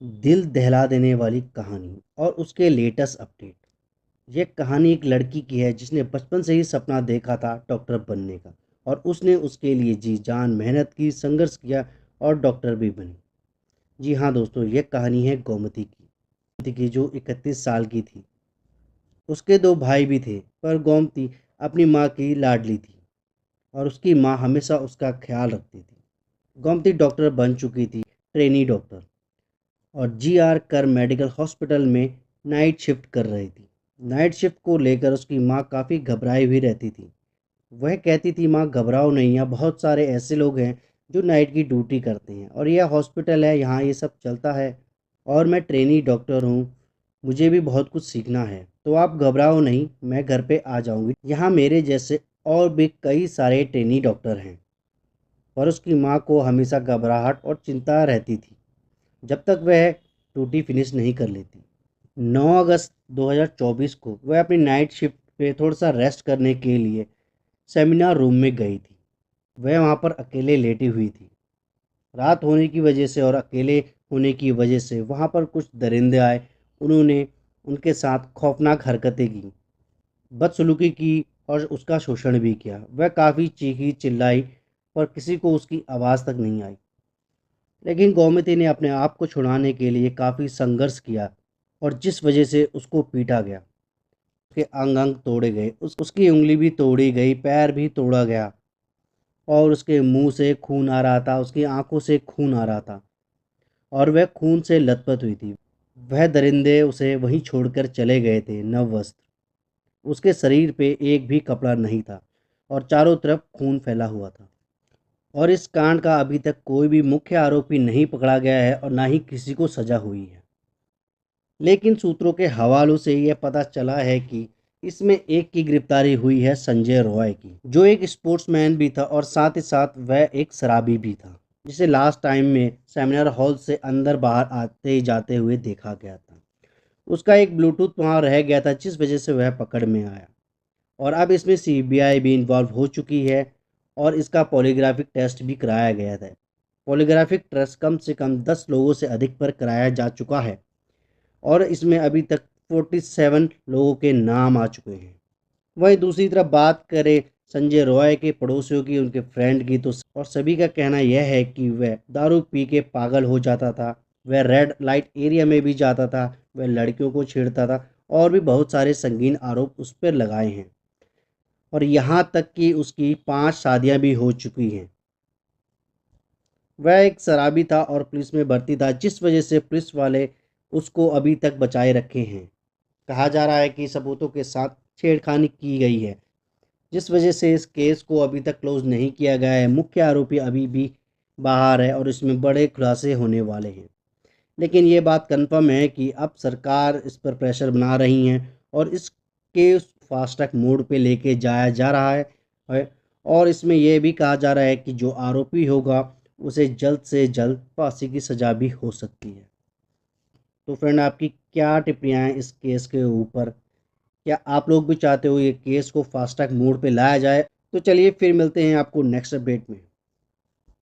दिल दहला देने वाली कहानी और उसके लेटेस्ट अपडेट। यह कहानी एक लड़की की है जिसने बचपन से ही सपना देखा था डॉक्टर बनने का, और उसने उसके लिए जी जान मेहनत की, संघर्ष किया और डॉक्टर भी बनी। जी हाँ दोस्तों, यह कहानी है गोमती की जो 31 साल की थी। उसके दो भाई भी थे, पर गोमती अपनी माँ की लाडली थी और उसकी माँ हमेशा उसका ख्याल रखती थी। गोमती डॉक्टर बन चुकी थी, ट्रेनी डॉक्टर, और जीआर कर मेडिकल हॉस्पिटल में नाइट शिफ्ट कर रही थी। नाइट शिफ्ट को लेकर उसकी माँ काफ़ी घबराई हुई रहती थी। वह कहती थी, माँ घबराओ नहीं, यहाँ बहुत सारे ऐसे लोग हैं जो नाइट की ड्यूटी करते हैं और यह हॉस्पिटल है, यहाँ ये सब चलता है और मैं ट्रेनी डॉक्टर हूँ, मुझे भी बहुत कुछ सीखना है, तो आप घबराओ नहीं, मैं घर पे आ जाऊँगी, यहाँ मेरे जैसे और भी कई सारे ट्रेनी डॉक्टर हैं। पर उसकी माँ को हमेशा घबराहट और चिंता रहती थी जब तक वह ड्यूटी फिनिश नहीं कर लेती। 9 अगस्त 2024 को वह अपनी नाइट शिफ्ट पे थोड़ा सा रेस्ट करने के लिए सेमिनार रूम में गई थी। वह वहाँ पर अकेले लेटी हुई थी। रात होने की वजह से और अकेले होने की वजह से वहाँ पर कुछ दरिंदे आए। उन्होंने उनके साथ खौफनाक हरकतें की, बदसलूकी की और उसका शोषण भी किया। वह काफ़ी चीखी चिल्लाई, पर किसी को उसकी आवाज़ तक नहीं आई। लेकिन गोमती ने अपने आप को छुड़ाने के लिए काफ़ी संघर्ष किया, और जिस वजह से उसको पीटा गया, उसके अंग अंग तोड़े गए, उसकी उंगली भी तोड़ी गई, पैर भी तोड़ा गया, और उसके मुंह से खून आ रहा था, उसकी आंखों से खून आ रहा था, और वह खून से लथपथ हुई थी। वह दरिंदे उसे वहीं छोड़कर चले गए थे नव वस्त्र। उसके शरीर पे एक भी कपड़ा नहीं था और चारों तरफ खून फैला हुआ था। और इस कांड का अभी तक कोई भी मुख्य आरोपी नहीं पकड़ा गया है और ना ही किसी को सजा हुई है। लेकिन सूत्रों के हवालों से यह पता चला है कि इसमें एक की गिरफ्तारी हुई है, संजय रॉय की, जो एक स्पोर्ट्समैन भी था और साथ ही साथ वह एक शराबी भी था, जिसे लास्ट टाइम में सेमिनार हॉल से अंदर बाहर आते जाते हुए देखा गया था। उसका एक ब्लूटूथ वहां रह गया था, जिस वजह से वह पकड़ में आया। और अब इसमें सीबीआई भी इन्वॉल्व हो चुकी है और इसका पॉलीग्राफिक टेस्ट भी कराया गया था। पॉलीग्राफिक टेस्ट कम से कम 10 लोगों से अधिक पर कराया जा चुका है और इसमें अभी तक 47 लोगों के नाम आ चुके हैं। वहीं दूसरी तरफ बात करें संजय रॉय के पड़ोसियों की, उनके फ्रेंड की, तो और सभी का कहना यह है कि वह दारू पी के पागल हो जाता था, वह रेड लाइट एरिया में भी जाता था, वह लड़कियों को छेड़ता था, और भी बहुत सारे संगीन आरोप उस पर लगाए हैं। और यहाँ तक कि उसकी 5 शादियाँ भी हो चुकी हैं। वह एक शराबी था और पुलिस में भर्ती था, जिस वजह से पुलिस वाले उसको अभी तक बचाए रखे हैं। कहा जा रहा है कि सबूतों के साथ छेड़खानी की गई है, जिस वजह से इस केस को अभी तक क्लोज नहीं किया गया है। मुख्य आरोपी अभी भी बाहर है और इसमें बड़े खुलासे होने वाले हैं। लेकिन ये बात कंफर्म है कि अब सरकार इस पर प्रेशर बना रही है और इस केस फास्ट ट्रैक मोड पे लेके जाया जा रहा है। और इसमें यह भी कहा जा रहा है कि जो आरोपी होगा उसे जल्द से जल्द फांसी की सज़ा भी हो सकती है। तो फ्रेंड, आपकी क्या टिप्पणियाँ हैं इस केस के ऊपर? क्या आप लोग भी चाहते हो ये केस को फास्ट ट्रैक मोड पे लाया जाए? तो चलिए फिर मिलते हैं आपको नेक्स्ट अपडेट में।